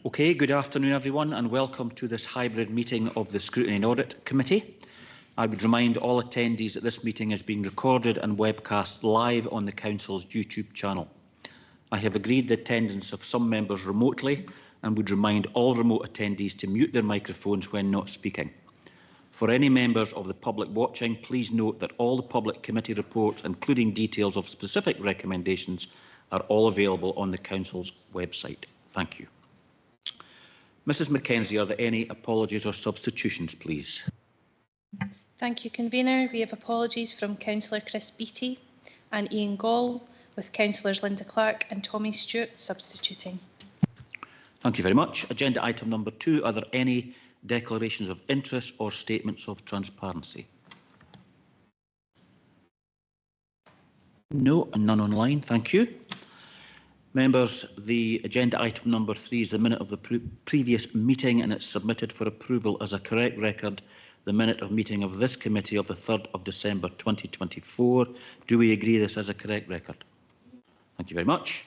Okay, good afternoon everyone and welcome to this hybrid meeting of the Scrutiny and Audit Committee. I would remind all attendees that this meeting is being recorded and webcast live on the Council's YouTube channel. I have agreed the attendance of some members remotely and would remind all remote attendees to mute their microphones when not speaking. For any members of the public watching, please note that all the public committee reports, including details of specific recommendations, are all available on the Council's website. Thank you. Mrs Mackenzie, are there any apologies or substitutions, please? Thank you, Convener. We have apologies from Councillor Chris Beattie and Ian Gall, with Councillors Linda Clark and Tommy Stewart substituting. Thank you very much. Agenda item number 2. Are there any declarations of interest or statements of transparency? No, and none online. Thank you. Members, the agenda item number 3 is the minute of the previous meeting and it's submitted for approval as a correct record, the minute of meeting of this committee of the 3rd of December 2024. Do we agree this as a correct record? Thank you very much.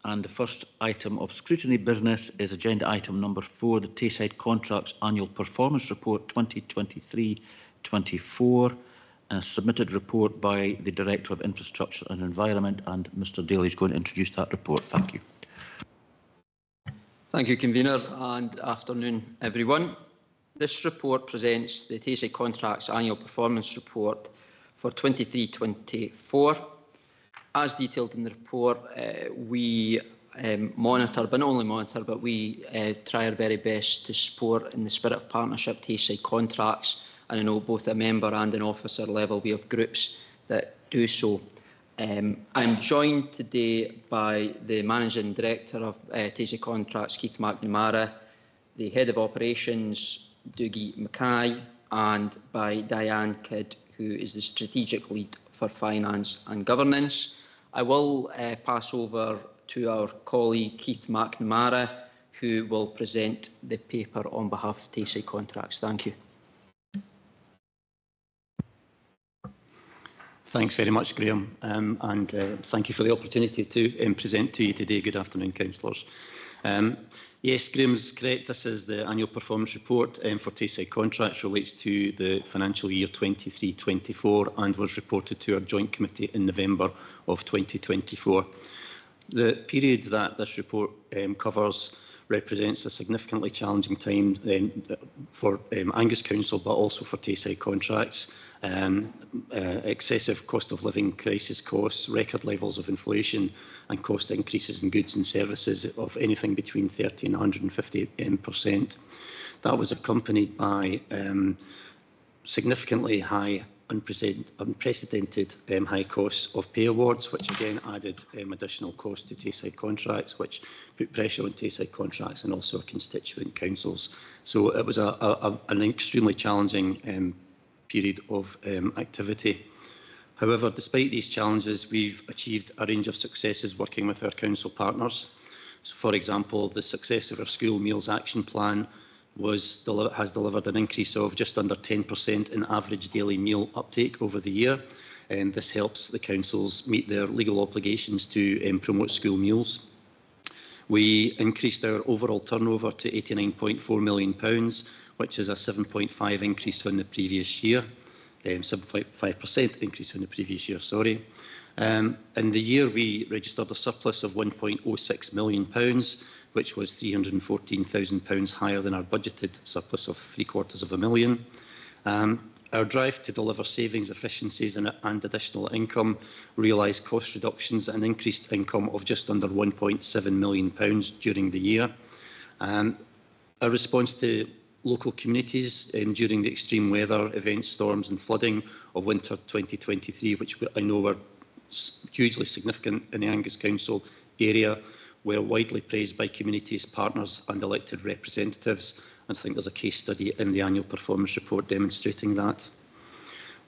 And the first item of scrutiny business is agenda item number 4, the Tayside Contracts Annual Performance Report 2023-24. A submitted report by the Director of Infrastructure and Environment, and Mr Daly is going to introduce that report. Thank you. Thank you, Convener, and afternoon everyone. This report presents the Tayside Contracts Annual Performance Report for 23-24. As detailed in the report, we monitor, but not only monitor, but we try our very best to support, in the spirit of partnership, Tayside Contracts. And I know both at a member and an officer level we have groups that do so. I'm joined today by the Managing Director of Tayside Contracts, Keith McNamara, the Head of Operations, Dougie Mackay, and by Diane Kidd, who is the Strategic Lead for Finance and Governance. I will pass over to our colleague Keith McNamara, who will present the paper on behalf of Tayside Contracts. Thank you. Thanks very much, Graham, and thank you for the opportunity to present to you today. Good afternoon, councillors. Yes, Graham's correct. This is the annual performance report for Tayside Contracts, relates to the financial year 23-24 and was reported to our joint committee in November of 2024. The period that this report covers represents a significantly challenging time for Angus Council, but also for Tayside Contracts. Excessive cost of living crisis costs, record levels of inflation and cost increases in goods and services of anything between 30 and 150%. That was accompanied by significantly high, unprecedented high costs of pay awards, which again added additional cost to Tayside Contracts, which put pressure on Tayside Contracts and also our constituent councils. So it was an extremely challenging period of activity. However, despite these challenges, we've achieved a range of successes working with our council partners. So, for example, the success of our school meals action plan has delivered an increase of just under 10% in average daily meal uptake over the year, and this helps the councils meet their legal obligations to promote school meals. We increased our overall turnover to £89.4 million, which is a 7.5% increase on the previous year, 7.5% increase on the previous year, sorry. In the year, we registered a surplus of £1.06 million, which was £314,000 higher than our budgeted surplus of £750,000. Our drive to deliver savings, efficiencies and additional income realised cost reductions and increased income of just under £1.7 million during the year. Our response to local communities during the extreme weather events, storms and flooding of winter 2023, which I know were hugely significant in the Angus Council area, were widely praised by communities, partners and elected representatives. I think there's a case study in the annual performance report demonstrating that.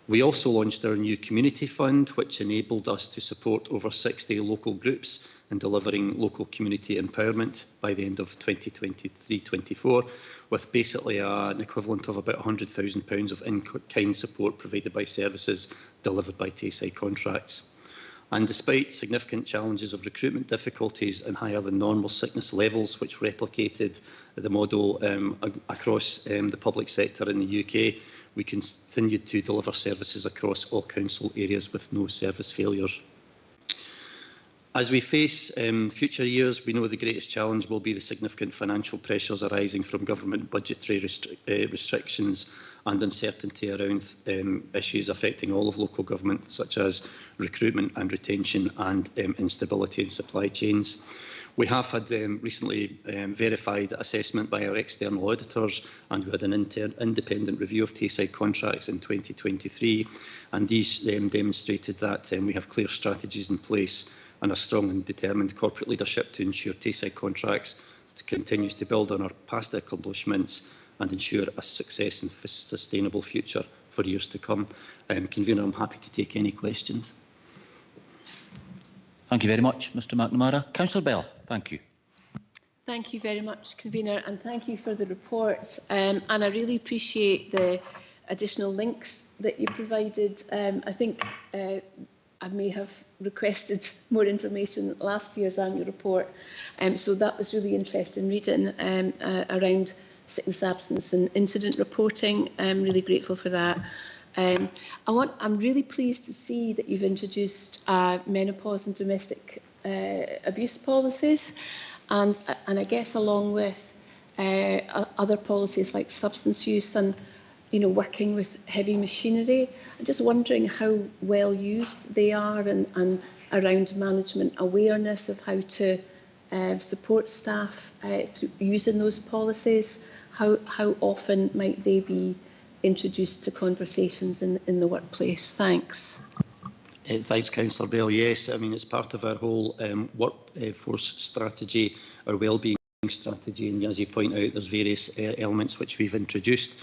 We also launched our new community fund, which enabled us to support over 60 local groups in delivering local community empowerment by the end of 2023-24, with basically an equivalent of about £100,000 of in-kind support provided by services delivered by Tayside Contracts. And despite significant challenges of recruitment difficulties and higher than normal sickness levels, which replicated the model across the public sector in the UK, we continued to deliver services across all council areas with no service failures. As we face future years, we know the greatest challenge will be the significant financial pressures arising from government budgetary restrictions and uncertainty around issues affecting all of local government, such as recruitment and retention and instability in supply chains. We have had recently verified assessment by our external auditors, and we had an independent review of Tayside contracts in 2023, and these demonstrated that we have clear strategies in place and a strong and determined corporate leadership to ensure Tayside contracts continues to build on our past accomplishments and ensure a success and sustainable future for years to come. Convener, I'm happy to take any questions. Thank you very much, Mr McNamara. Councillor Bell, thank you. Thank you very much, Convener, and thank you for the report. And I really appreciate the additional links that you provided. I think I may have requested more information last year's annual report, so that was really interesting reading around sickness absence and incident reporting. I'm really grateful for that. I'm really pleased to see that you've introduced menopause and domestic abuse policies, and I guess along with other policies like substance use and working with heavy machinery. I'm just wondering how well used they are and around management awareness of how to support staff through using those policies. How often might they be introduced to conversations in the workplace? Thanks. Thanks, Councillor Bell. Yes, I mean, it's part of our whole workforce strategy, our wellbeing strategy, and as you point out, there's various elements which we've introduced.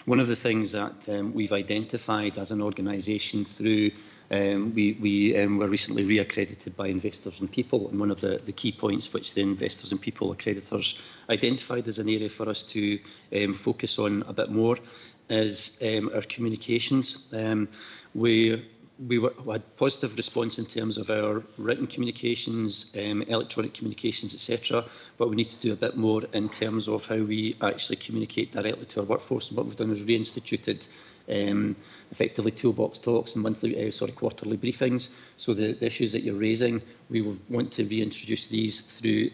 One of the things that we've identified as an organisation through, we were recently re-accredited by Investors in People, and one of the key points which the Investors in People accreditors identified as an area for us to focus on a bit more is our communications. We had positive response in terms of our written communications, electronic communications, etc. But we need to do a bit more in terms of how we actually communicate directly to our workforce. And what we've done is reinstituted effectively toolbox talks and quarterly briefings. So the issues that you're raising, we will want to reintroduce these through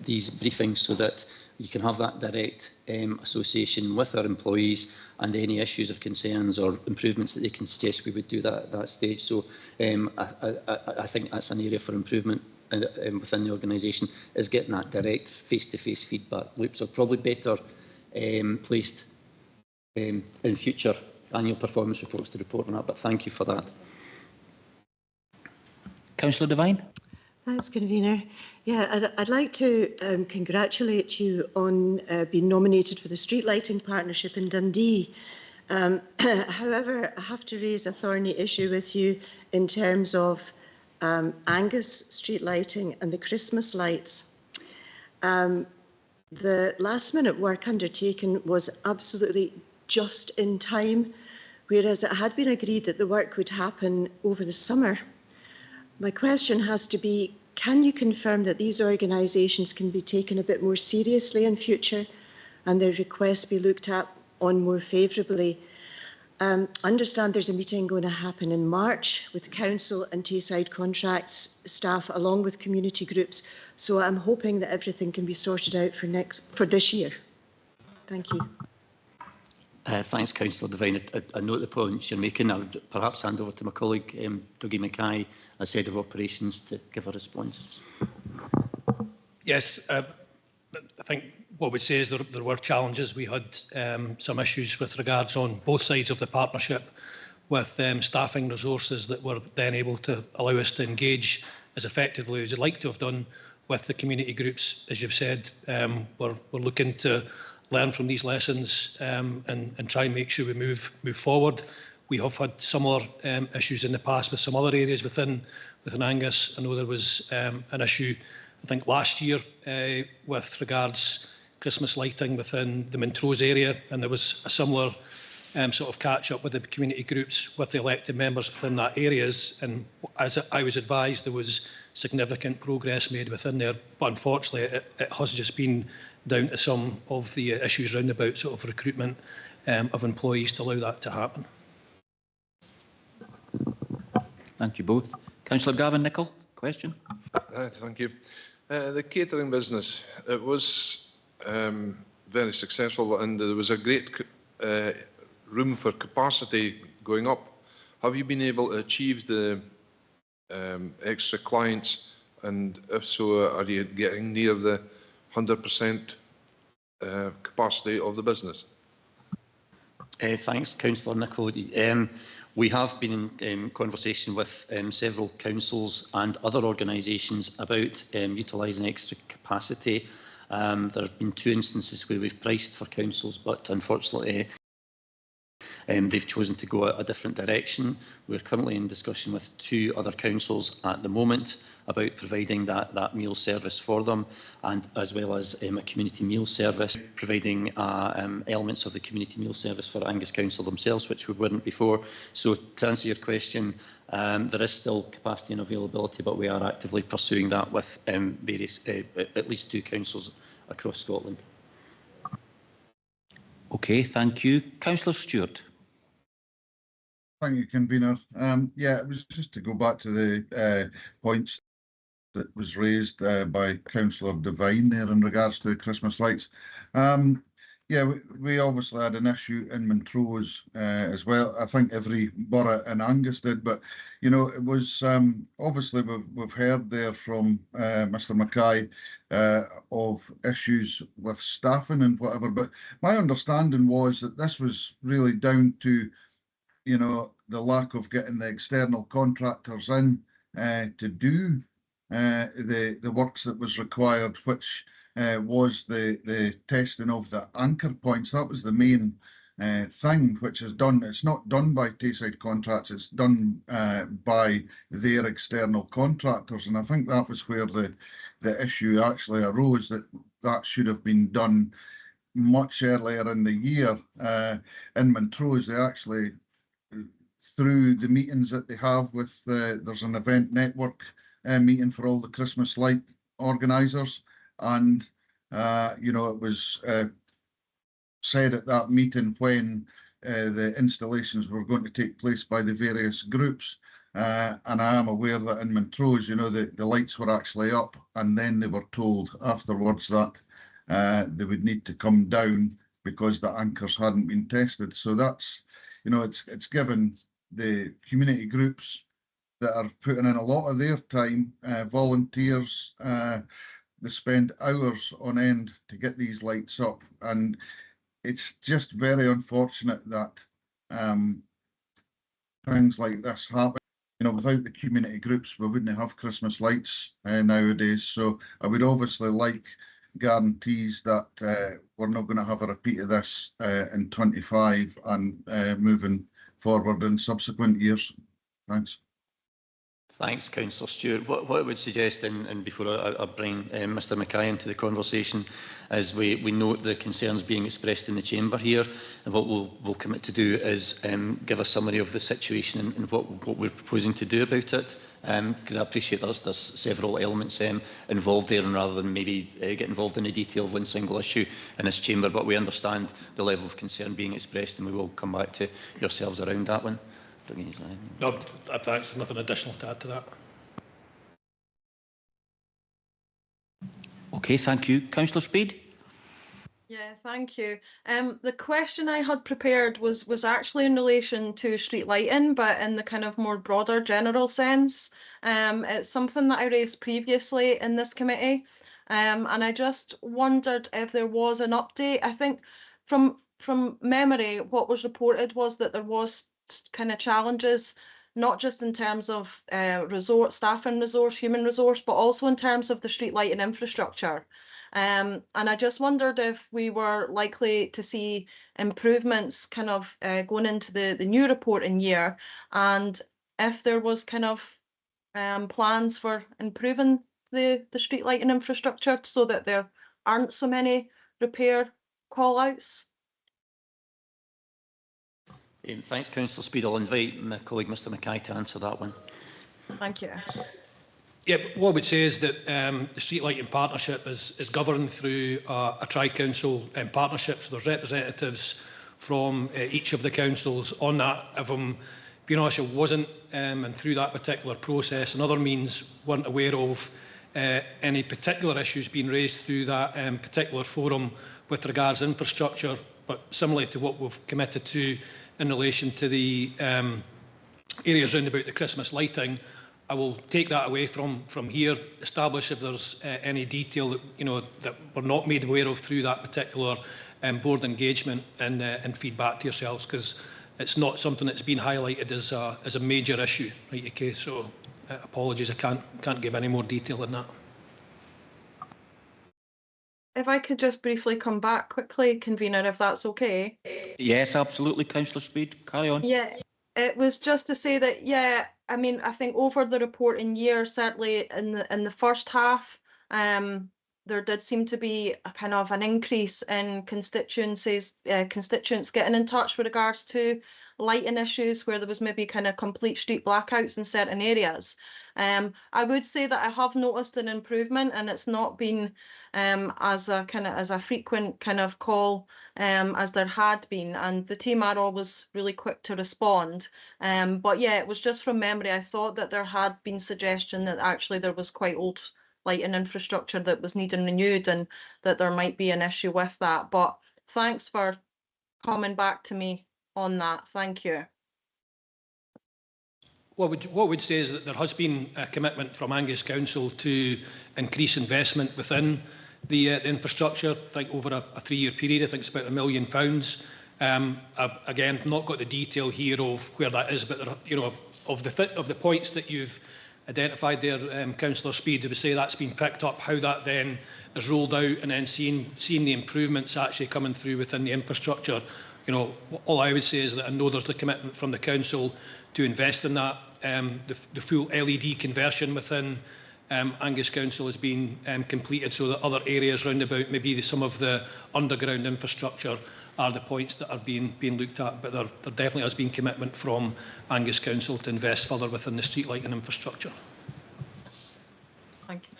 these briefings so that you can have that direct association with our employees, and any issues or concerns or improvements that they can suggest, we would do that at that stage. So I think that's an area for improvement within the organisation, is getting that direct face-to-face feedback loop. So probably better placed in future annual performance reports to report on that, but thank you for that. Councillor Devine. Thanks, Convener. Yeah, I'd like to congratulate you on being nominated for the Street Lighting Partnership in Dundee. However, I have to raise a thorny issue with you in terms of Angus street lighting and the Christmas lights. The last-minute work undertaken was absolutely just in time, whereas it had been agreed that the work would happen over the summer. My question has to be, can you confirm that these organisations can be taken a bit more seriously in future and their requests be looked at on more favourably? I understand there's a meeting going to happen in March with Council and Tayside contracts staff along with community groups, so I'm hoping that everything can be sorted out for this year. Thank you. Thanks, Councillor Devine. I note the points you're making. I would perhaps hand over to my colleague, Dougie Mackay, as Head of Operations, to give a response. Yes, I think what we'd say is there were challenges. We had some issues with regards on both sides of the partnership with staffing resources that were then able to allow us to engage as effectively as you'd like to have done with the community groups. As you've said, we're looking to learn from these lessons and try and make sure we move forward. We have had similar issues in the past with some other areas within Angus. I know there was an issue, I think last year, with regards Christmas lighting within the Montrose area, and there was a similar sort of catch up with the community groups, with the elected members within that areas. And as I was advised, there was significant progress made within there. But unfortunately, it has just been down to some of the issues round about sort of recruitment of employees to allow that to happen. Thank you both. Councillor Gavin Nicholl, question. Thank you. The catering business, it was very successful and there was a great room for capacity going up. Have you been able to achieve the extra clients, and if so, are you getting near the 100% capacity of the business? Thanks, Councillor Nicholl. We have been in conversation with several councils and other organisations about utilising extra capacity. There have been 2 instances where we've priced for councils, but unfortunately they've chosen to go a different direction. We're currently in discussion with 2 other councils at the moment about providing that meal service for them, and as well as a community meal service, providing elements of the community meal service for Angus Council themselves, which we weren't before. So to answer your question, there is still capacity and availability, but we are actively pursuing that with various, at least 2 councils across Scotland. Okay, thank you. Councillor Stewart. Thank you, Convener. Yeah, it was just to go back to the points that was raised by Councillor Devine there in regards to the Christmas lights. Yeah, we obviously had an issue in Montrose as well. I think every borough in Angus did, but you know, it was obviously we've heard there from Mr. Mackay of issues with staffing and whatever. But my understanding was that this was really down to, you know, the lack of getting the external contractors in to do the works that was required, which was the testing of the anchor points. That was the main thing, which is done. It's not done by Tayside Contracts, it's done by their external contractors. And I think that was where the issue actually arose, that should have been done much earlier in the year. In Montrose, they actually, through the meetings that they have with, there's an event network meeting for all the Christmas light organisers, and you know, it was said at that meeting when the installations were going to take place by the various groups, and I am aware that in Montrose, you know, the lights were actually up, and then they were told afterwards that they would need to come down because the anchors hadn't been tested. So that's, you know, it's given the community groups that are putting in a lot of their time, volunteers, they spend hours on end to get these lights up, and it's just very unfortunate that things like this happen. You know, without the community groups, we wouldn't have Christmas lights nowadays. So I would obviously like guarantees that we're not going to have a repeat of this in 25 and moving forward in subsequent years. Thanks. Thanks, Councillor Stewart. What I would suggest, and before I bring Mr. Mackay into the conversation, is we note the concerns being expressed in the chamber here, and what we'll commit to do is give a summary of the situation and what we're proposing to do about it. Because I appreciate there's several elements involved there, and rather than maybe get involved in the detail of one single issue in this chamber, but we understand the level of concern being expressed, and we will come back to yourselves around that one. No, thanks. Nothing additional to add to that. Okay, thank you. Councillor Speed. Yeah, thank you. The question I had prepared was actually in relation to street lighting, but in the kind of more broader general sense. It's something that I raised previously in this committee, and I just wondered if there was an update. I think from memory, what was reported was that there was kind of challenges, not just in terms of staffing resource, human resource, but also in terms of the street lighting infrastructure. And I just wondered if we were likely to see improvements kind of going into the new reporting year, and if there was kind of plans for improving the street lighting infrastructure so that there aren't so many repair call-outs. Thanks, Councillor Speed. I'll invite my colleague Mr Mackay to answer that one. Thank you. Yeah, what I would say is that the Street Lighting Partnership is governed through a tri-council partnership, so there's representatives from each of the councils on that. If I'm being honest, I wasn't, and through that particular process and other means, weren't aware of any particular issues being raised through that particular forum with regards to infrastructure, but similarly to what we've committed to in relation to the areas round about the Christmas lighting, I will take that away from here, establish if there's any detail that, that we're not made aware of through that particular board engagement, and feedback to yourselves, because it's not something that's been highlighted as a major issue. Right, okay, so apologies, I can't give any more detail than that. If I could just briefly come back quickly, convener, if that's okay. Yes, absolutely, Councillor Speed. Carry on. Yeah, it was just to say that, yeah, I mean, I think over the reporting year, certainly in the first half, there did seem to be a kind of an increase in constituents getting in touch with regards to lighting issues where there was maybe kind of complete street blackouts in certain areas. I would say that I have noticed an improvement, and it's not been as a frequent kind of call as there had been, and the team are always really quick to respond. But yeah, it was just from memory. I thought that there had been suggestion that actually there was quite old lighting infrastructure that was needing renewed, and that there might be an issue with that. But thanks for coming back to me on that. Thank you. What we'd say is that there has been a commitment from Angus Council to increase investment within the infrastructure. I think over a 3-year period, I think it's about £1 million. I've, again, not got the detail here of where that is, but there, of the points that you've identified there, Councillor Speed, I would say that's been picked up. How that then is rolled out, and then seeing the improvements actually coming through within the infrastructure. All I would say is that I know there's the commitment from the council to invest in that. The full LED conversion within Angus Council has been completed, so that other areas round about, maybe some of the underground infrastructure, are the points that are being looked at. But there definitely has been commitment from Angus Council to invest further within the street lighting infrastructure. Thank you.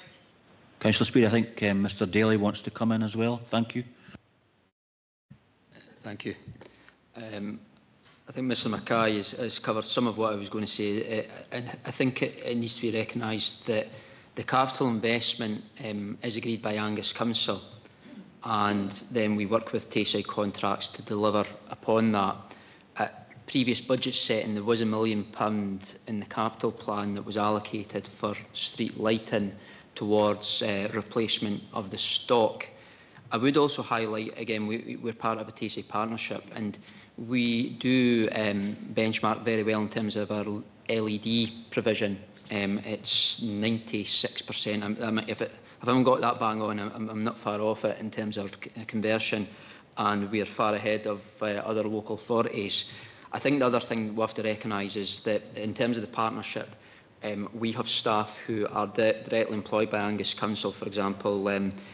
Councillor Speed, I think Mr Daly wants to come in as well. Thank you. Thank you. I think Mr Mackay has covered some of what I was going to say, and I think it needs to be recognised that the capital investment is agreed by Angus Council, and then we work with Tayside Contracts to deliver upon that. At previous budget setting, there was £1 million in the capital plan that was allocated for street lighting towards replacement of the stock. I would also highlight, again, we're part of a Tayside partnership, and we do benchmark very well in terms of our LED provision. It's 96%. If I haven't got that bang on, I'm not far off it in terms of conversion, and we are far ahead of other local authorities. I think the other thing we have to recognise is that in terms of the partnership, we have staff who are directly employed by Angus Council, for example,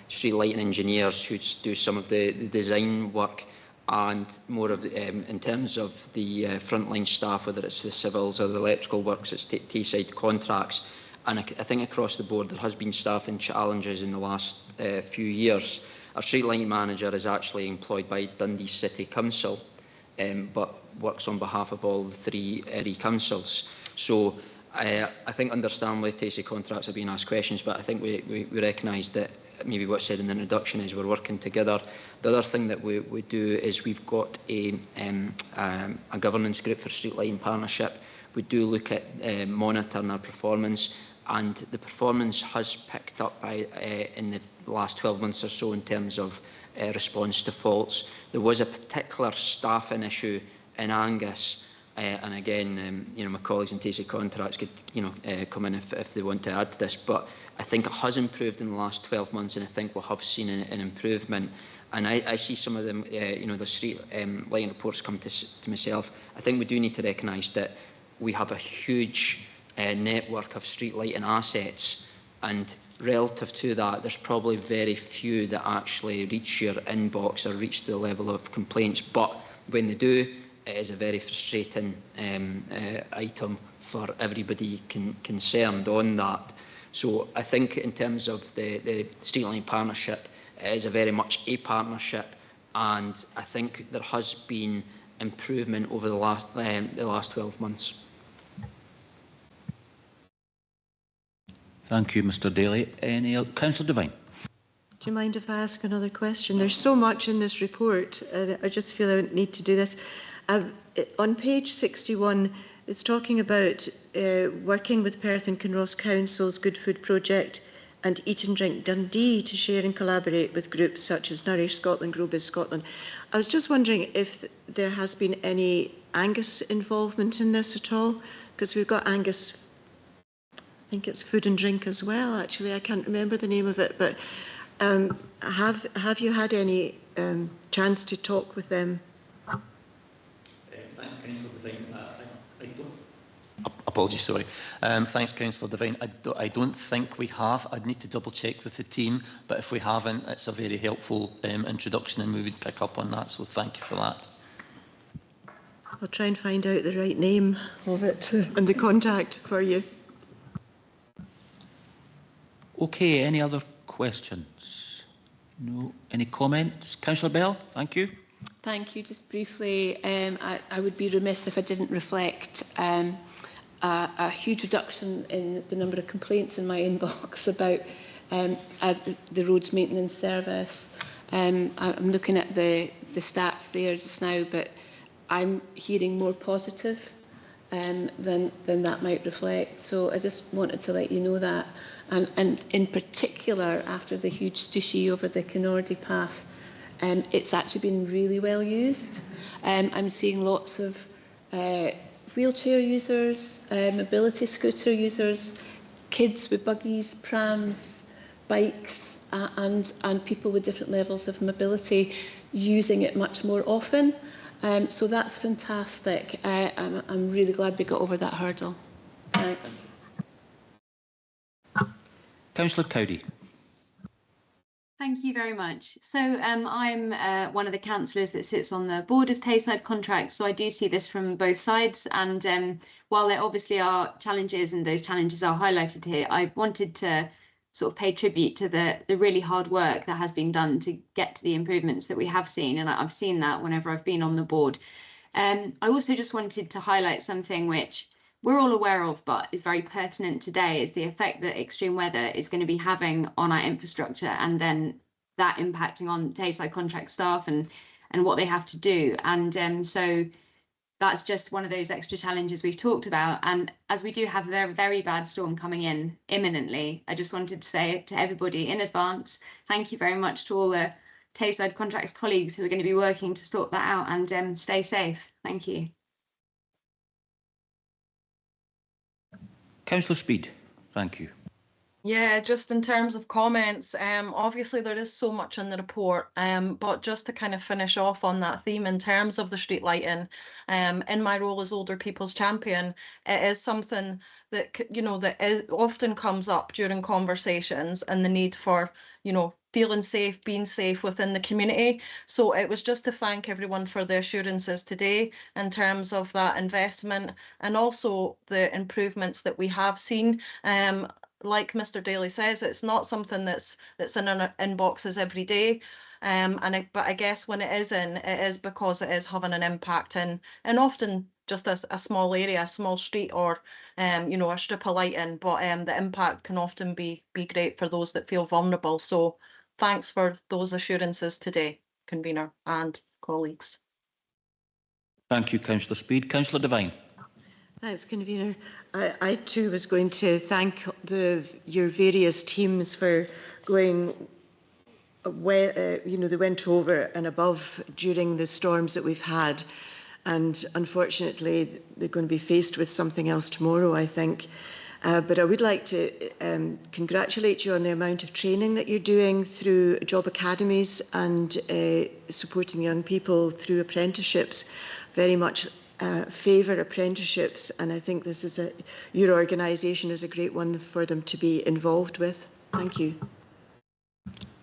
street lighting engineers who do some of the design work, and more of in terms of the frontline staff, whether it's the civils or the electrical works, it's Tayside Contracts. And I think across the board there has been staffing challenges in the last few years. Our street lighting manager is actually employed by Dundee City Council, but works on behalf of all the three councils. So I think understandably Tayside Contracts are being asked questions, but I think we recognise that maybe what's said in the introduction is we're working together. The other thing that we do is we've got a governance group for Street Lighting Partnership. We do look at monitoring our performance, and the performance has picked up in the last 12 months or so in terms of response to faults. There was a particular staffing issue in Angus, and again, my colleagues in Tayside Contracts could, come in if they want to add to this. But I think it has improved in the last 12 months, and I think we'll have seen an improvement. And I see some of them, the street lighting reports come to myself. I think we do need to recognise that we have a huge network of street lighting assets, and relative to that, there's probably very few that actually reach your inbox or reach the level of complaints. But when they do, it is a very frustrating item for everybody concerned on that. So I think in terms of the Street Lighting Partnership, it is a very much a partnership, and I think there has been improvement over the last 12 months. Thank you, Mr Daly. Any other? Councillor Devine. Do you mind if I ask another question? There's so much in this report, and I just feel I need to do this. On page 61, it's talking about working with Perth and Kinross Council's Good Food Project and Eat and Drink Dundee to share and collaborate with groups such as Nourish Scotland, Grow Biz Scotland. I was just wondering if there has been any Angus involvement in this at all, because we've got Angus, I think it's Food and Drink as well, actually. I can't remember the name of it, but have you had any chance to talk with them? Thanks, Councillor Devine. Apologies, sorry. Thanks, Councillor Devine. I don't think we have. I'd need to double check with the team, but if we haven't, it's a very helpful introduction and we would pick up on that, so thank you for that. I'll try and find out the right name of it and the contact for you. Okay, any other questions? No. Any comments? Councillor Bell, thank you. Thank you. Just briefly, I would be remiss if I didn't reflect a huge reduction in the number of complaints in my inbox about the roads maintenance service. I'm looking at the stats there just now, but I'm hearing more positive than that might reflect. So I just wanted to let you know that. And in particular, after the huge stooshy over the Kinnordy path, it's actually been really well used. I'm seeing lots of wheelchair users, mobility scooter users, kids with buggies, prams, bikes, and people with different levels of mobility using it much more often. So that's fantastic. I'm really glad we got over that hurdle. Thanks. Councillor Cowdy. Thank you very much. So I'm one of the councillors that sits on the board of Tayside Contracts, so I do see this from both sides. And while there obviously are challenges, and those challenges are highlighted here, I wanted to sort of pay tribute to the really hard work that has been done to get to the improvements that we have seen, and I've seen that whenever I've been on the board. I also just wanted to highlight something which we're all aware of, but is very pertinent today, is the effect that extreme weather is going to be having on our infrastructure, and then that impacting on Tayside Contract staff and what they have to do. And so that's just one of those extra challenges we've talked about. And as we do have a very, very bad storm coming in imminently, I just wanted to say to everybody in advance, thank you very much to all the Tayside Contracts colleagues who are going to be working to sort that out, and stay safe. Thank you. Councillor Speed, thank you. Yeah, just in terms of comments, obviously there is so much in the report, but just to kind of finish off on that theme in terms of the street lighting, in my role as older people's champion, it is something that, that often comes up during conversations, and the need for, feeling safe, being safe within the community. So it was just to thank everyone for the assurances today in terms of that investment, and also the improvements that we have seen. Like Mr Daly says, it's not something that's in our inboxes every day. But I guess when it is because it is having an impact and often just a small area, a small street, or a strip of lighting. But the impact can often be great for those that feel vulnerable. So thanks for those assurances today, convener and colleagues. Thank you, Councillor Speed. Councillor Devine. Thanks, convener. I too was going to thank your various teams for going they went over and above during the storms that we've had, and unfortunately they're going to be faced with something else tomorrow, I think. But I would like to congratulate you on the amount of training that you're doing through job academies and supporting young people through apprenticeships. Very much favour apprenticeships, and I think this is your organisation is a great one for them to be involved with. Thank you.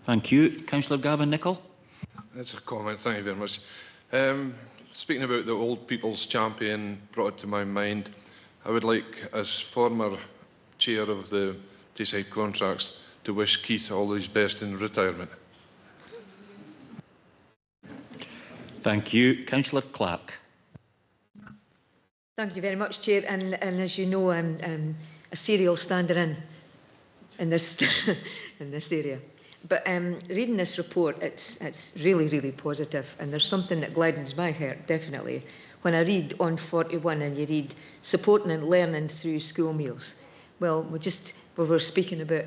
Thank you. Councillor Gavin Nicholl. That's a comment. Thank you very much. Speaking about the Old People's Champion brought it to my mind, I would like, as former chair of the Tayside Contracts, to wish Keith all his best in retirement. Thank you. Councillor Clark. Thank you very much, Chair. And as you know, I'm a serial stander in this in this area. But reading this report, it's really, really positive, and there's something that gladdens my heart, definitely, when I read on 41 and you read supporting and learning through school meals. Well, we were speaking about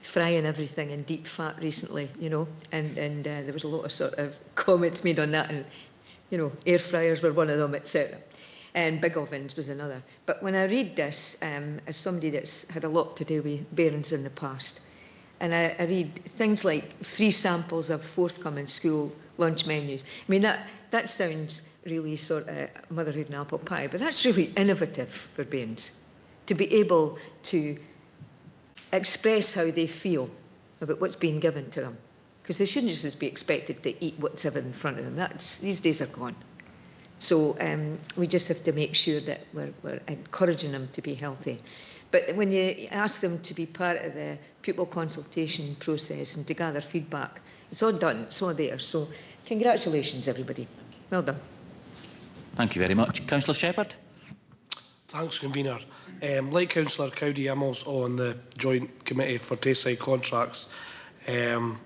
frying everything in deep fat recently, you know, and there was a lot of sort of comments made on that, and, you know, air fryers were one of them, etc. And big ovens was another. But when I read this, as somebody that's had a lot to do with bearings in the past, and I read things like free samples of forthcoming school lunch menus. I mean, that sounds really sort of motherhood and apple pie, but that's really innovative for bearings, to be able to express how they feel about what's being given to them, because they shouldn't just be expected to eat whatever in front of them. These days are gone. So we just have to make sure that we're encouraging them to be healthy. But when you ask them to be part of the pupil consultation process and to gather feedback, it's all done, it's all there. So congratulations, everybody. Well done. Thank you very much. Councillor Shepherd. Thanks, Convener. Like Councillor Cowdy, I'm also on the Joint Committee for Tayside Contracts. And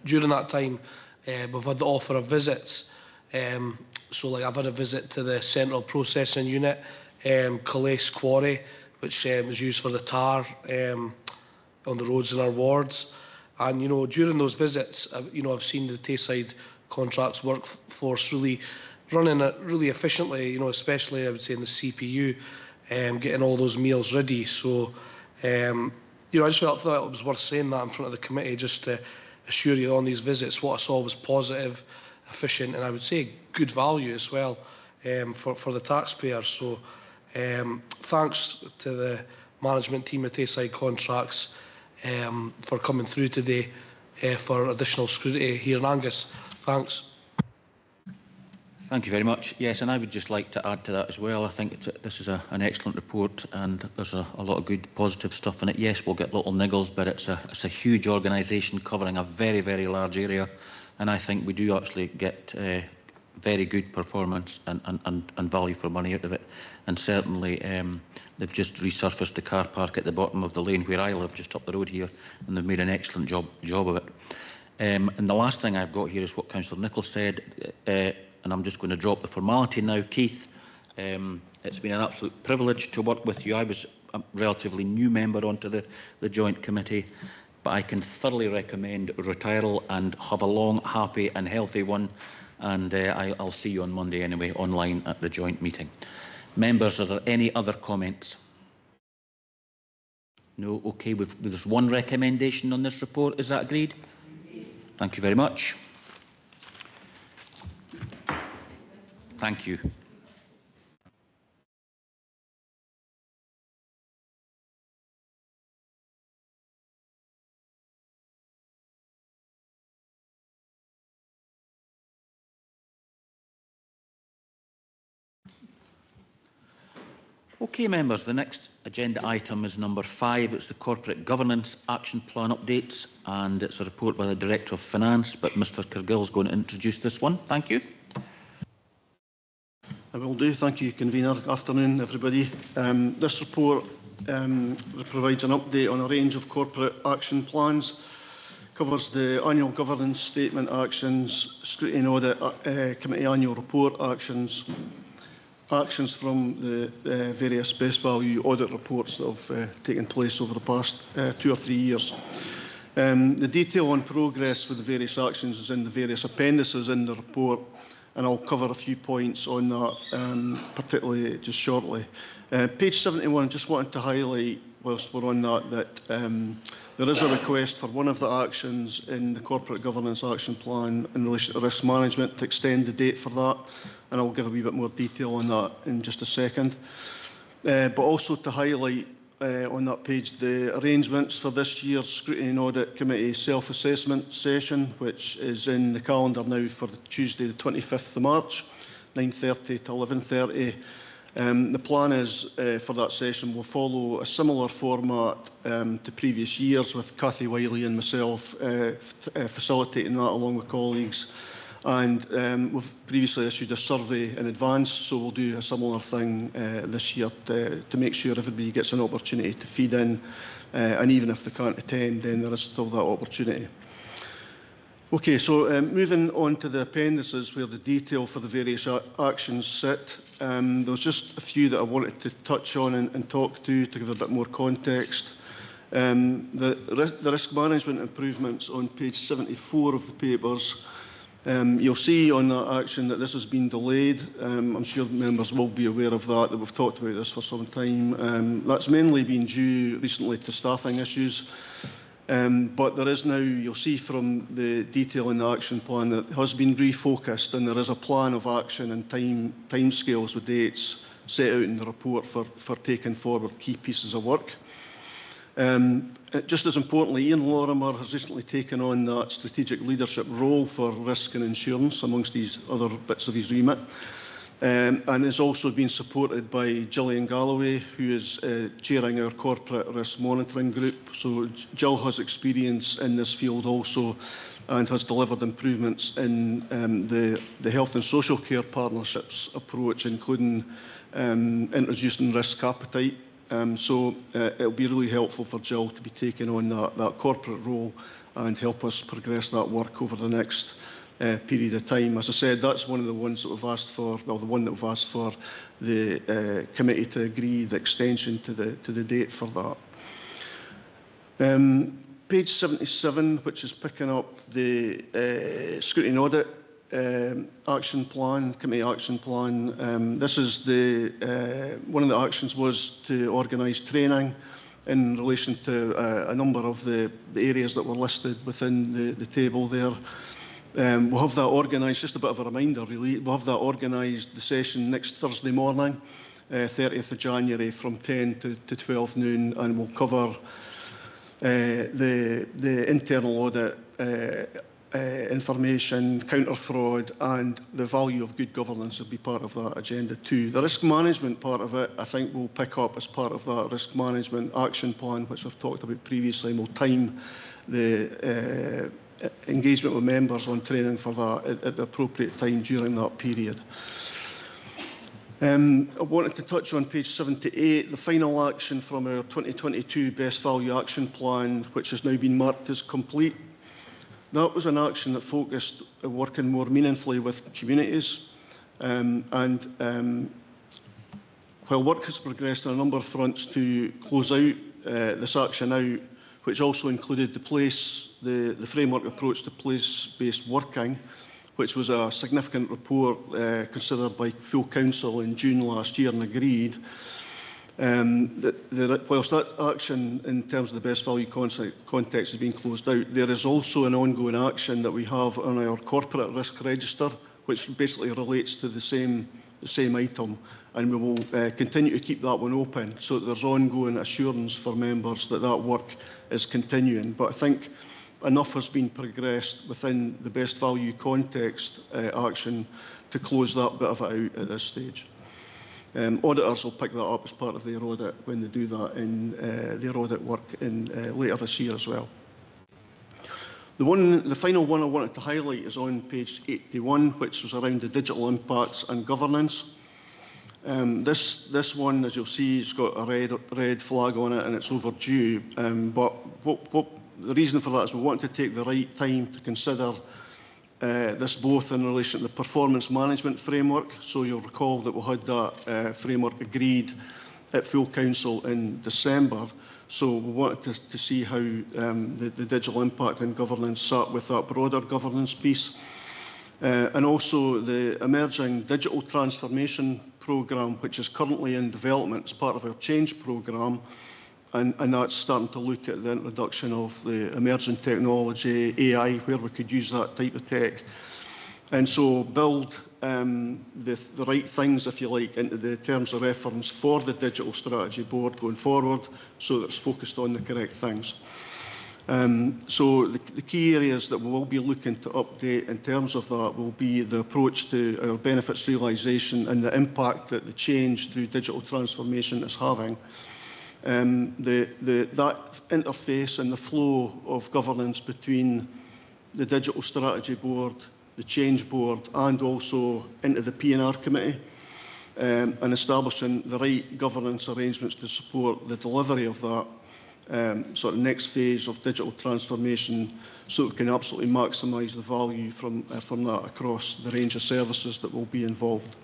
during that time, we've had the offer of visits. So like I've had a visit to the Central Processing Unit, Calais Quarry, which is used for the tar on the roads in our wards. And, you know, during those visits, I've seen the Tayside Contracts workforce really running it really efficiently, you know, especially I would say in the CPU, getting all those meals ready. So, I just thought it was worth saying that in front of the committee, just to assure you on these visits what I saw was positive, efficient, and I would say good value as well for the taxpayers. So thanks to the management team at Tayside Contracts for coming through today for additional scrutiny here in Angus. Thanks. Thank you very much. Yes, and I would just like to add to that as well. I think this is an excellent report, and there's a lot of good positive stuff in it. Yes, we'll get little niggles, but it's a huge organisation covering a very, very large area, and I think we do actually get very good performance and value for money out of it. And certainly they've just resurfaced the car park at the bottom of the lane where I live, just up the road here, and they've made an excellent job of it. And the last thing I've got here is what Councillor Nicholl said, and I'm just going to drop the formality now. Keith, it's been an absolute privilege to work with you. I was a relatively new member onto the Joint Committee, but I can thoroughly recommend retiral and have a long, happy and healthy one. And I'll see you on Monday anyway, online at the joint meeting. Members, are there any other comments? No? Okay, there's one recommendation on this report. Is that agreed? Thank you very much. Thank you. Okay, members, the next agenda item is number 5. It's the Corporate Governance Action Plan updates, and it's a report by the Director of Finance, but Mr Cargill is going to introduce this one. Thank you. I will do. Thank you, Convener. Afternoon, everybody. This report provides an update on a range of corporate action plans, covers the annual governance statement actions, Scrutiny Audit Committee annual report actions, actions from the various best value audit reports that have taken place over the past 2 or 3 years. The detail on progress with the various actions is in the various appendices in the report, and I'll cover a few points on that, particularly just shortly. Page 71, I just wanted to highlight, whilst we're on that there is a request for one of the actions in the Corporate Governance Action Plan in relation to risk management to extend the date for that, and I'll give a wee bit more detail on that in just a second. But also to highlight on that page the arrangements for this year's Scrutiny and Audit Committee self-assessment session, which is in the calendar now for Tuesday the 25th of March, 9:30 to 11:30. The plan is for that session will follow a similar format to previous years, with Cathy Wiley and myself facilitating that along with colleagues. And we've previously issued a survey in advance, so we'll do a similar thing this year to make sure everybody gets an opportunity to feed in, and even if they can't attend, then there is still that opportunity. Okay, so moving on to the appendices where the detail for the various actions sit. There's just a few that I wanted to touch on and talk to give a bit more context. The risk management improvements on page 74 of the papers. You'll see on that action that this has been delayed. I'm sure members will be aware of that we've talked about this for some time. That's mainly been due recently to staffing issues. But there is now, you'll see from the detail in the action plan, that it has been refocused, and there is a plan of action and timescales with dates set out in the report for taking forward key pieces of work. Just as importantly, Ian Lorimer has recently taken on that strategic leadership role for risk and insurance amongst these other bits of his remit, and is also being supported by Gillian Galloway, who is chairing our corporate risk monitoring group. So Jill has experience in this field also, and has delivered improvements in the health and social care partnerships approach, including introducing risk appetite. So it'll be really helpful for Jill to be taking on that corporate role and help us progress that work over the next period of time. As I said, that's one of the ones that we've asked for, well, the one that we've asked for the committee to agree the extension to the date for that. Page 77, which is picking up the Scrutiny and Audit action plan, committee action plan. This is one of the actions was to organise training in relation to a number of the areas that were listed within the table there. We'll have that organised, just a bit of a reminder really, we'll have that organised, the session next Thursday morning, 30th of January from 10 to 12 noon, and we'll cover the internal audit information, counter fraud, and the value of good governance will be part of that agenda too. The risk management part of it, I think, will pick up as part of that risk management action plan, which I've talked about previously, and we'll time the engagement with members on training for that at the appropriate time during that period. I wanted to touch on page 78, the final action from our 2022 Best Value Action Plan, which has now been marked as complete. That was an action that focused on working more meaningfully with communities, and while work has progressed on a number of fronts to close out this action out, which also included the framework approach to place-based working, which was a significant report considered by full council in June last year and agreed. Whilst that action in terms of the best value context has been closed out, there is also an ongoing action that we have on our corporate risk register, which basically relates to the same item, and we will continue to keep that one open so that there's ongoing assurance for members that that work is continuing. But I think enough has been progressed within the best value context action to close that bit of it out at this stage. Auditors will pick that up as part of their audit when they do that in their audit work later this year as well. The final one I wanted to highlight is on page 81, which was around the digital impacts and governance. This one, as you'll see, it's got a red flag on it and it's overdue. But the reason for that is we want to take the right time to consider this both in relation to the performance management framework. So you'll recall that we had that framework agreed at full council in December. So we wanted to see how the digital impact and governance sat with that broader governance piece. And also the emerging digital transformation programme, which is currently in development as part of our change programme. And that's starting to look at the introduction of the emerging technology, AI, where we could use that type of tech. and so build the right things, if you like, into the terms of reference for the Digital Strategy Board going forward, so that it's focused on the correct things. So the key areas that we will be looking to update in terms of that will be the approach to our benefits realisation and the impact that the change through digital transformation is having. That interface and the flow of governance between the Digital Strategy Board, the Change Board, and also into the P&R Committee, and establishing the right governance arrangements to support the delivery of that sort of next phase of digital transformation, so we can absolutely maximise the value from that across the range of services that will be involved.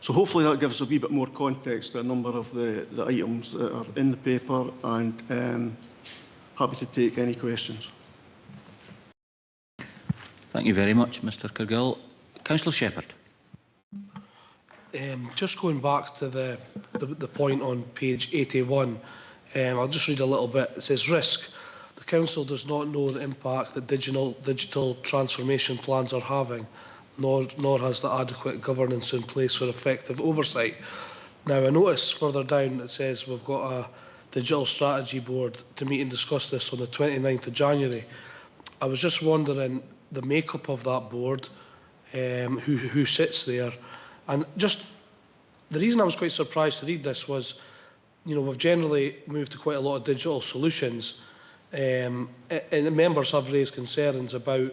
So hopefully that gives a wee bit more context to a number of the items that are in the paper, and happy to take any questions. Thank you very much, Mr Cargill. Councillor Shepherd. Just going back to the point on page 81, I'll just read a little bit. It says, risk. The Council does not know the impact that digital transformation plans are having, nor has the adequate governance in place for effective oversight. Now, I notice further down it says we've got a Digital Strategy Board to meet and discuss this on the 29th of January. I was just wondering the makeup of that board, who sits there, and just the reason I was quite surprised to read this was, you know, we've generally moved to quite a lot of digital solutions, and members have raised concerns about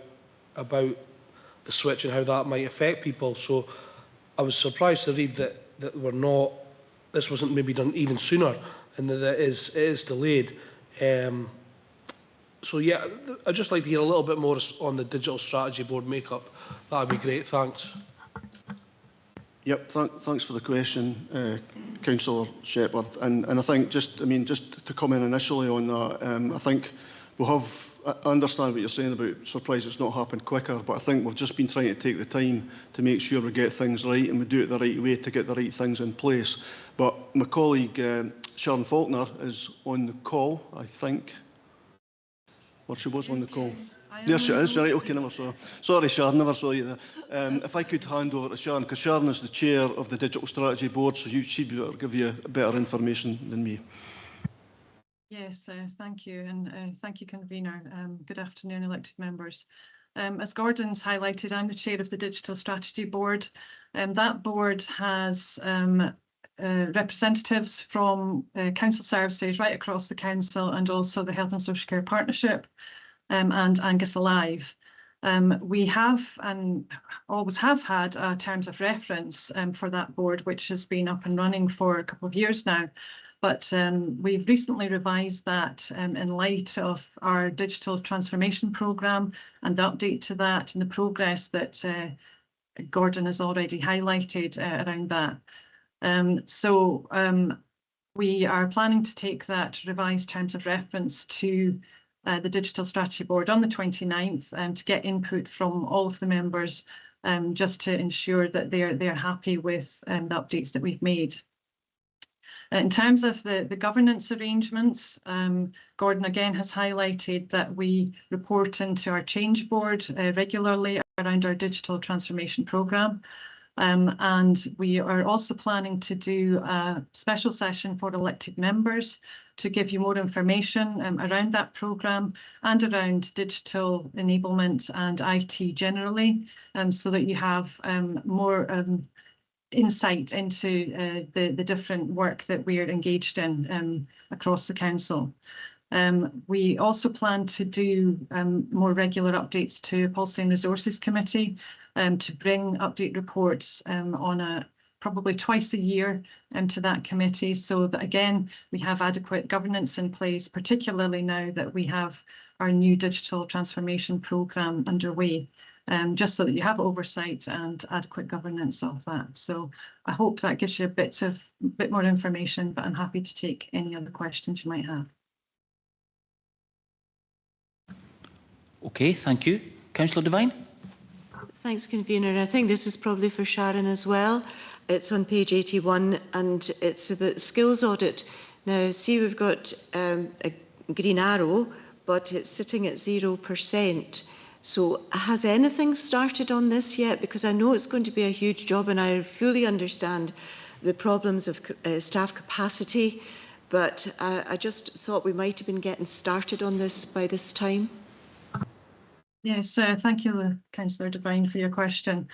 the switch and how that might affect people. So I was surprised to read that this wasn't maybe done even sooner, and that it is delayed. So yeah, I'd just like to hear a little bit more on the Digital Strategy Board makeup. That'd be great. Thanks. Yep, thanks for the question, Councillor Shepherd. And I think just to comment initially on that, I think I understand what you're saying about surprise it's not happened quicker, but I think we've just been trying to take the time to make sure we get things right and we do it the right way to get the right things in place. But my colleague Sharon Faulkner is on the call, I think. Or she was on the call. There she is, right, okay, never saw her. Sorry Sharon, never saw you there. If I could hand over to Sharon, because Sharon is the chair of the Digital Strategy Board, so she'd be able to give you better information than me. Yes, thank you, and thank you, Convener. Good afternoon, elected members. As Gordon's highlighted, I'm the chair of the Digital Strategy Board, and that board has representatives from council services right across the council, and also the Health and Social Care Partnership and Angus Alive. We have and always have had terms of reference for that board, which has been up and running for a couple of years now. But we've recently revised that in light of our digital transformation programme and the update to that and the progress that Gordon has already highlighted around that. We are planning to take that revised terms of reference to the Digital Strategy Board on the 29th to get input from all of the members, just to ensure that they're happy with the updates that we've made. In terms of the governance arrangements, Gordon again has highlighted that we report into our Change Board regularly around our digital transformation programme. And we are also planning to do a special session for elected members to give you more information around that programme and around digital enablement and IT generally, so that you have more insight into the different work that we are engaged in across the council. We also plan to do more regular updates to Policy and Resources Committee to bring update reports on probably twice a year to that committee, so that again we have adequate governance in place, particularly now that we have our new digital transformation programme underway, just so that you have oversight and adequate governance of that. So I hope that gives you a bit more information, but I'm happy to take any other questions you might have. Okay, thank you. Councillor Devine. Thanks, Convener. I think this is probably for Sharon as well. It's on page 81 and it's about skills audit. Now, see, we've got a green arrow, but it's sitting at 0%. So has anything started on this yet? Because I know it's going to be a huge job, and I fully understand the problems of staff capacity, but I just thought we might have been getting started on this by this time. Yes, thank you, Councillor Devine, for your question.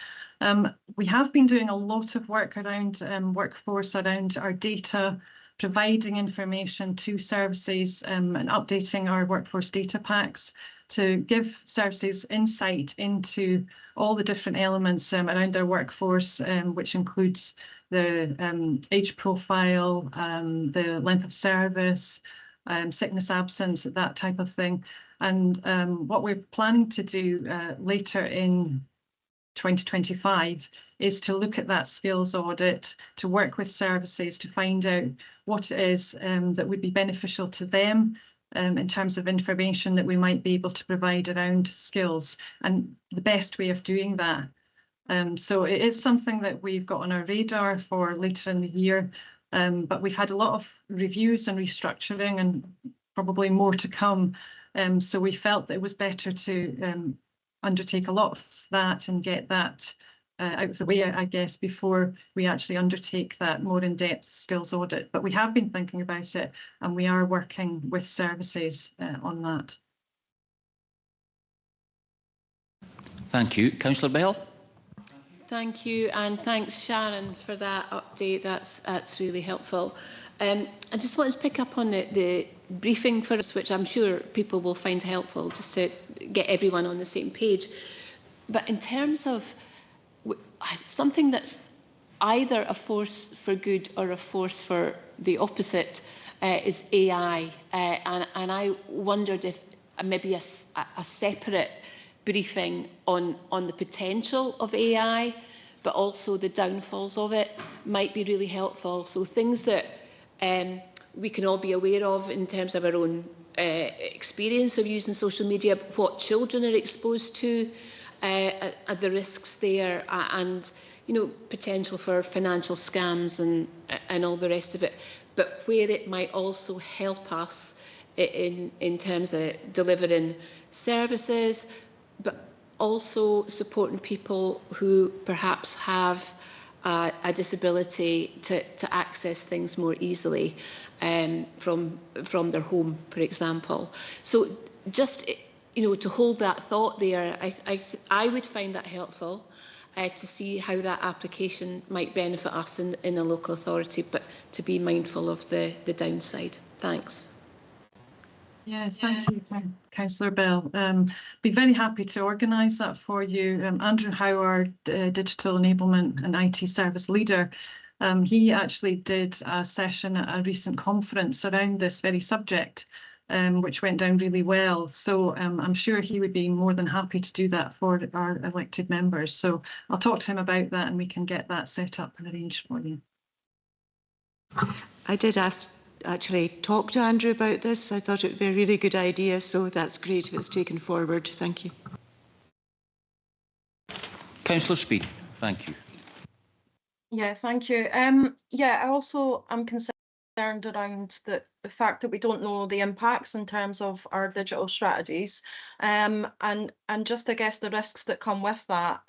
We have been doing a lot of work around workforce, around our data, providing information to services and updating our workforce data packs to give services insight into all the different elements around our workforce, which includes the age profile, the length of service, sickness absence, that type of thing. And what we're planning to do later in 2025 is to look at that skills audit, to work with services to find out what it is that would be beneficial to them in terms of information that we might be able to provide around skills and the best way of doing that. So it is something that we've got on our radar for later in the year, but we've had a lot of reviews and restructuring and probably more to come. So we felt that it was better to undertake a lot of that and get that out of the way, I guess, before we actually undertake that more in-depth skills audit. But we have been thinking about it, and we are working with services on that. Thank you. Councillor Bell. Thank you, and thanks, Sharon, for that update. That's really helpful. I just wanted to pick up on the briefing for us, which I'm sure people will find helpful, just to get everyone on the same page. But in terms of something that's either a force for good or a force for the opposite is AI, and I wondered if maybe a separate briefing on the potential of AI, but also the downfalls of it might be really helpful. So things that we can all be aware of in terms of our own experience of using social media, what children are exposed to, the risks there, and potential for financial scams and all the rest of it, but where it might also help us in terms of delivering services, but also supporting people who perhaps have a disability to access things more easily from their home, for example. So just to hold that thought there, I would find that helpful to see how that application might benefit us in a local authority, but to be mindful of the downside. Thanks. Yes, thank you, Councillor Bell. Be very happy to organise that for you. Andrew Howe, our Digital Enablement and IT Service Leader, he actually did a session at a recent conference around this very subject, which went down really well. So I'm sure he would be more than happy to do that for our elected members. So I'll talk to him about that and we can get that set up and arranged for you. I did actually talk to Andrew about this. I thought it would be a really good idea, so that's great if it's taken forward. Thank you. Councillor Speed, thank you. Yeah, thank you. Yeah, I also am concerned around the fact that we don't know the impacts in terms of our digital strategies, and just I guess the risks that come with that,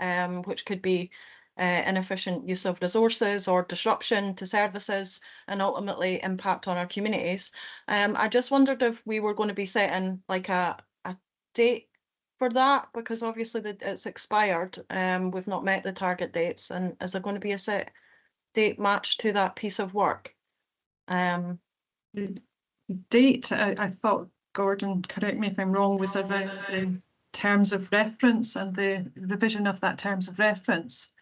which could be inefficient use of resources or disruption to services and ultimately impact on our communities. I just wondered if we were going to be setting like a date for that, because obviously it's expired. We've not met the target dates, and is there going to be a set date matched to that piece of work? The date, I thought, Gordon, correct me if I'm wrong, was around the terms of reference and the revision of that terms of reference.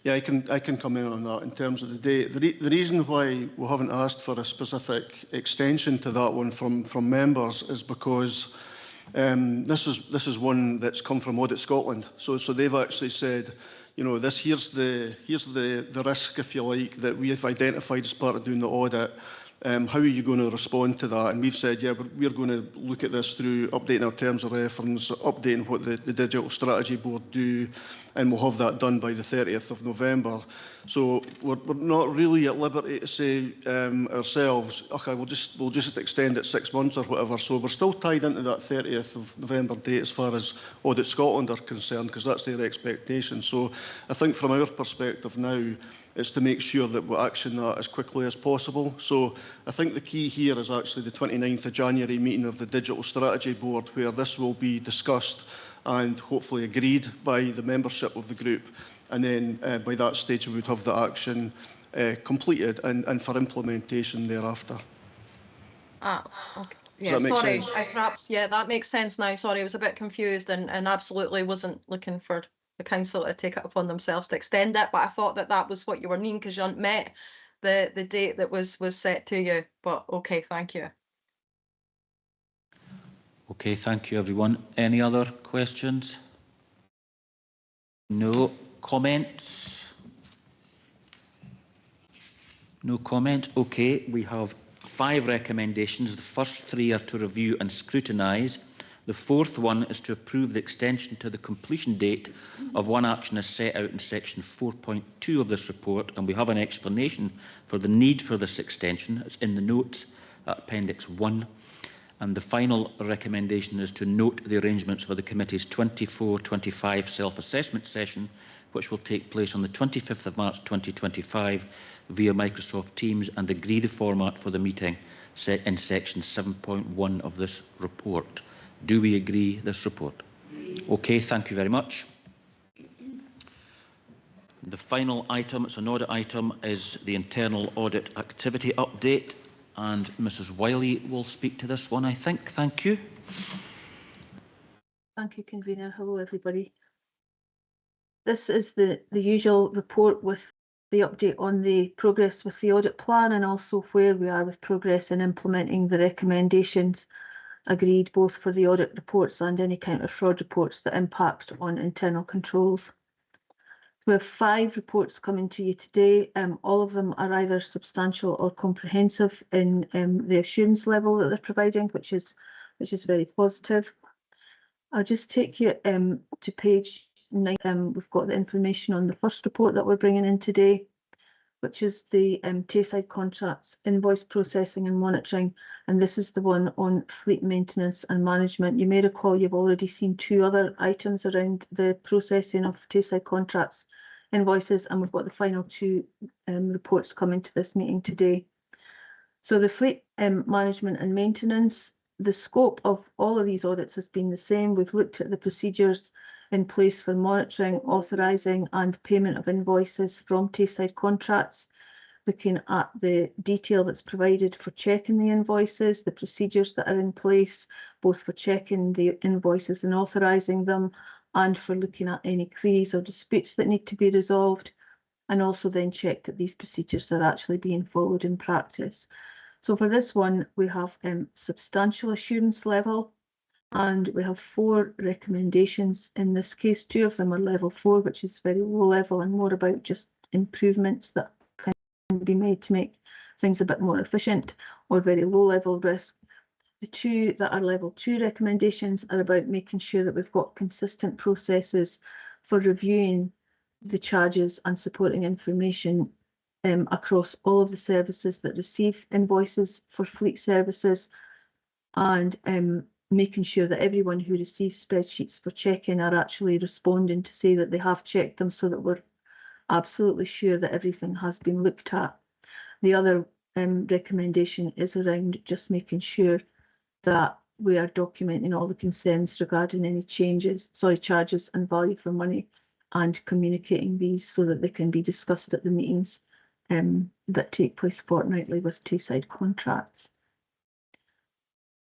Yeah, I can come in on that in terms of the date. The reason why we haven't asked for a specific extension to that one from members is because this is one that's come from Audit Scotland. So they've actually said, here's the risk, if you like, that we have identified as part of doing the audit. How are you going to respond to that? And we've said, yeah, we're going to look at this through updating our terms of reference, updating what the Digital Strategy Board do, and we'll have that done by the 30th of November. So we're not really at liberty to say ourselves, okay, we'll just extend it 6 months or whatever. So we're still tied into that 30th of November date as far as Audit Scotland are concerned, because that's their expectation. So I think from our perspective now, it's to make sure that we action that as quickly as possible. So I think the key here is actually the 29th of January meeting of the Digital Strategy Board, where this will be discussed and hopefully agreed by the membership of the group. And then by that stage, we would have the action completed and for implementation thereafter. Okay. Yeah, Does that make sorry, sense? perhaps, yeah, that makes sense now. Sorry, I was a bit confused and absolutely wasn't looking for the council to take it upon themselves to extend it, but I thought that was what you were meaning because you hadn't met the date that was set to you. But okay, thank you. Okay, thank you, everyone. Any other questions? No comments? No comment. Okay, we have 5 recommendations. The first 3 are to review and scrutinise. The 4th one is to approve the extension to the completion date of one action as set out in section 4.2 of this report, and we have an explanation for the need for this extension. It's in the notes at Appendix 1. And the final recommendation is to note the arrangements for the committee's 24-25 self-assessment session, which will take place on the 25th of March 2025 via Microsoft Teams, and agree the format for the meeting set in section 7.1 of this report. Do we agree this report? Okay, thank you very much. The final item, it's an audit item, is the internal audit activity update, and Mrs. Wiley will speak to this one, I think. Thank you. Thank you, Convener. Hello, everybody. This is the usual report with the update on the progress with the audit plan and also where we are with progress in implementing the recommendations agreed both for the audit reports and any counter fraud reports that impact on internal controls. We have 5 reports coming to you today. All of them are either substantial or comprehensive in the assurance level that they're providing, which is very positive. I'll just take you to page 9. We've got the information on the first report that we're bringing in today, which is the Tayside contracts, invoice processing and monitoring, and this is the one on fleet maintenance and management. You may recall you've already seen 2 other items around the processing of Tayside contracts invoices, and we've got the final 2 reports coming to this meeting today. So the fleet management and maintenance, the scope of all of these audits has been the same. We've looked at the procedures in place for monitoring, authorising and payment of invoices from Tayside contracts, looking at the detail that's provided for checking the invoices, the procedures that are in place, both for checking the invoices and authorising them, and for looking at any queries or disputes that need to be resolved, and also then check that these procedures are actually being followed in practice. So for this one, we have substantial assurance level, and we have 4 recommendations. In this case, 2 of them are level 4, which is very low level and more about just improvements that can be made to make things a bit more efficient, or very low level risk. The 2 that are level 2 recommendations are about making sure that we've got consistent processes for reviewing the charges and supporting information across all of the services that receive invoices for fleet services, and making sure that everyone who receives spreadsheets for checking are actually responding to say that they have checked them, so that we're absolutely sure that everything has been looked at. The other recommendation is around just making sure that we are documenting all the concerns regarding any charges and value for money, and communicating these so that they can be discussed at the meetings that take place fortnightly with Tayside contracts.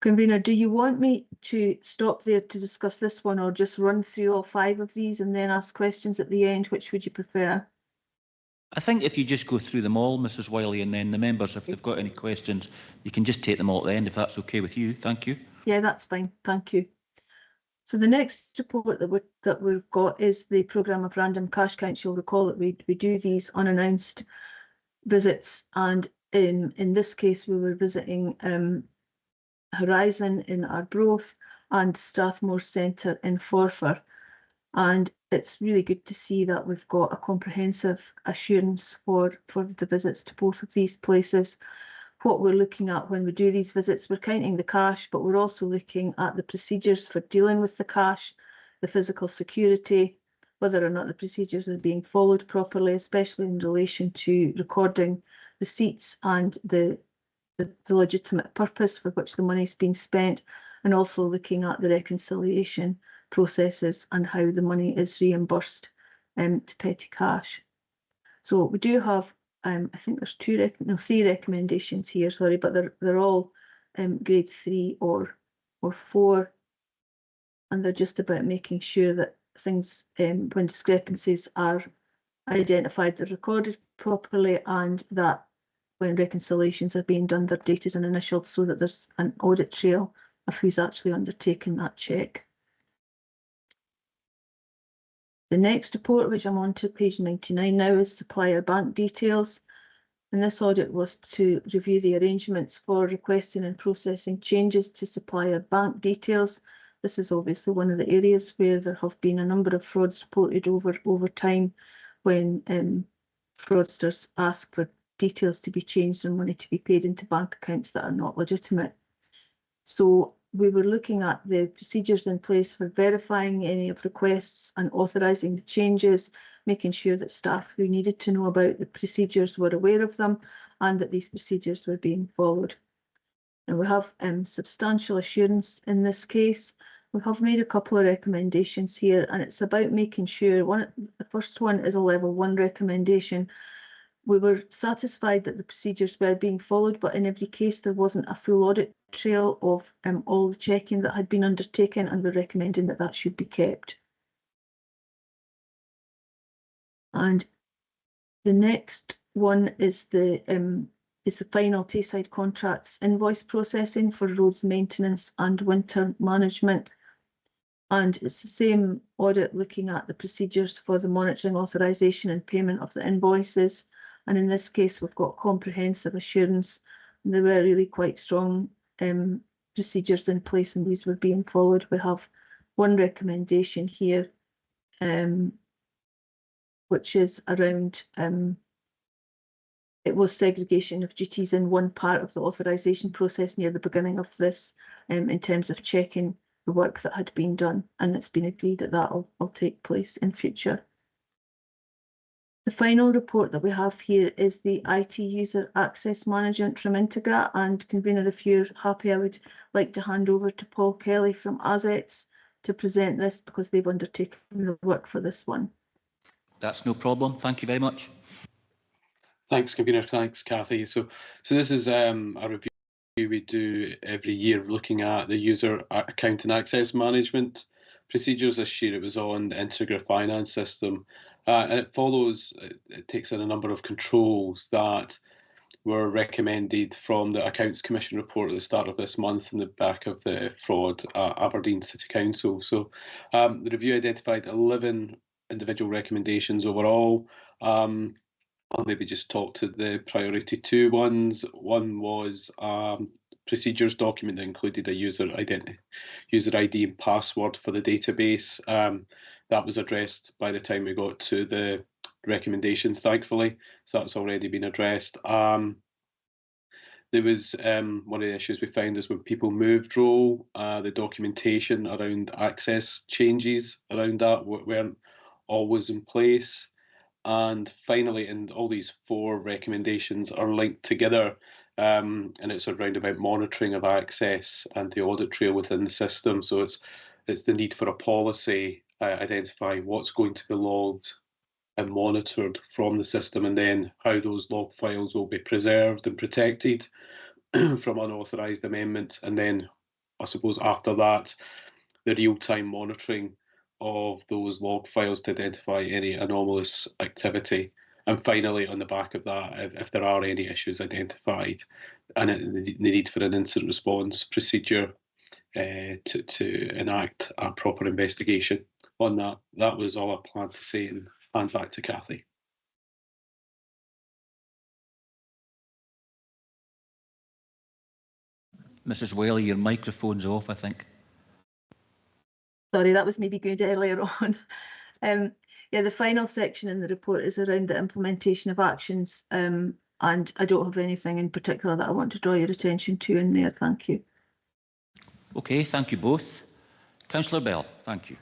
Convener, do you want me to stop there to discuss this one, or just run through all 5 of these and then ask questions at the end? Which would you prefer? I think if you just go through them all, Mrs. Wiley, and then the members, if they've got any questions, you can just take them all at the end, if that's okay with you. Thank you. Yeah, that's fine. Thank you. So the next report that we've got is the programme of random cash counts. You'll recall that we do these unannounced visits, and in this case, we were visiting Horizon in Arbroath and Strathmore Centre in Forfar. And it's really good to see that we've got a comprehensive assurance for the visits to both of these places. What we're looking at when we do these visits, we're counting the cash, but we're also looking at the procedures for dealing with the cash, the physical security, whether or not the procedures are being followed properly, especially in relation to recording receipts and the legitimate purpose for which the money's been spent, and also looking at the reconciliation processes and how the money is reimbursed to petty cash. So we do have, I think there's three recommendations here, sorry, but they're all grade 3 or 4, and they're just about making sure that things, when discrepancies are identified, they're recorded properly, and that when reconciliations are being done, they're dated and initialed so that there's an audit trail of who's actually undertaken that check. The next report, which I'm on to page 99 now, is supplier bank details. And this audit was to review the arrangements for requesting and processing changes to supplier bank details. This is obviously one of the areas where there have been a number of frauds reported over time when fraudsters ask for details to be changed and money to be paid into bank accounts that are not legitimate. So we were looking at the procedures in place for verifying any of requests and authorising the changes, making sure that staff who needed to know about the procedures were aware of them and that these procedures were being followed. And we have substantial assurance in this case. We have made a couple of recommendations here, and it's about making sure, the first one is a level 1 recommendation. We were satisfied that the procedures were being followed, but in every case there wasn't a full audit trail of all the checking that had been undertaken, and we're recommending that that should be kept. And the next one is the final Tayside contracts invoice processing for roads maintenance and winter management. And it's the same audit looking at the procedures for the monitoring, authorisation and payment of the invoices. And in this case, we've got comprehensive assurance. And there were really quite strong procedures in place, and these were being followed. We have one recommendation here, which is around it was segregation of duties in one part of the authorisation process near the beginning of this, in terms of checking the work that had been done, and it's been agreed that that will take place in future. The final report that we have here is the IT user access management from Integra, and convener, if you're happy, I would like to hand over to Paul Kelly from Assets to present this, because they've undertaken the work for this one. That's no problem. Thank you very much. Thanks, convener. Thanks, Cathy. So this is a review we do every year looking at the user account and access management procedures. This year it was on the Integra finance system, and it takes in a number of controls that were recommended from the Accounts Commission report at the start of this month on the back of the fraud at Aberdeen City Council. So the review identified 11 individual recommendations overall. I'll maybe just talk to the priority 2 ones. One was procedures document that included a user ID and password for the database. That was addressed by the time we got to the recommendations, thankfully. So that's already been addressed. There was one of the issues we found is when people moved role, the documentation around access changes around that weren't always in place. And finally, and all these 4 recommendations are linked together, and it's around about monitoring of access and the audit trail within the system. So it's the need for a policy identifying what's going to be logged and monitored from the system, and then how those log files will be preserved and protected from unauthorised amendment. And then, I suppose after that, the real-time monitoring of those log files to identify any anomalous activity. And finally, on the back of that, if there are any issues identified, and the need for an incident response procedure to enact a proper investigation on that. That was all I planned to say, and hand back to Cathy. Mrs Whaley, your microphone's off, I think. Sorry, that was maybe good earlier on. Yeah, the final section in the report is around the implementation of actions, and I don't have anything in particular that I want to draw your attention to in there. Thank you. Okay, thank you both. Councillor Bell, thank you.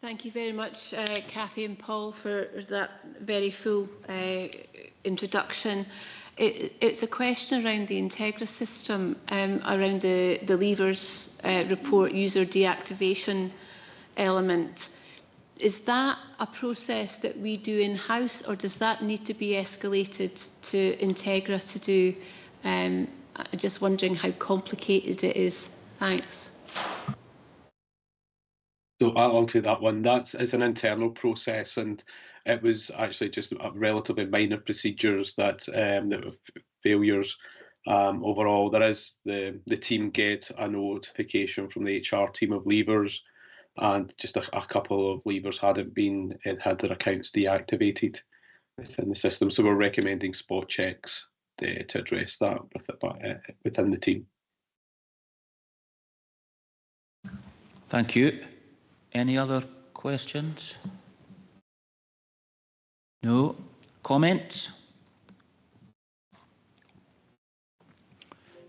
Thank you very much, Cathy and Paul, for that very full introduction. It's a question around the Integra system, around the levers report user deactivation element. Is that a process that we do in-house, or does that need to be escalated to Integra to do? I'm just wondering how complicated it is. Thanks. So I'll take that one. It's an internal process, and it was actually just a relatively minor procedures that that were failures. Overall, there is the team get a notification from the HR team of leavers, and just a couple of leavers had their accounts deactivated within the system. So we're recommending spot checks to address that within the team. Thank you. Any other questions? No. Comments?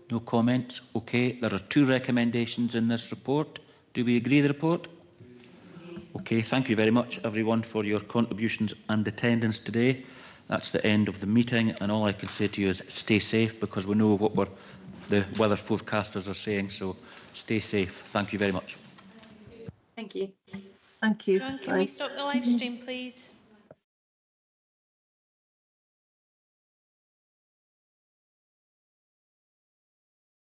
No comments. Okay, there are 2 recommendations in this report. Do we agree the report? Okay, thank you very much everyone for your contributions and attendance today. That's the end of the meeting, and all I can say to you is stay safe, because we know what the weather forecasters are saying, so stay safe. Thank you very much. Thank you. Thank you. John, can we stop the live stream, please?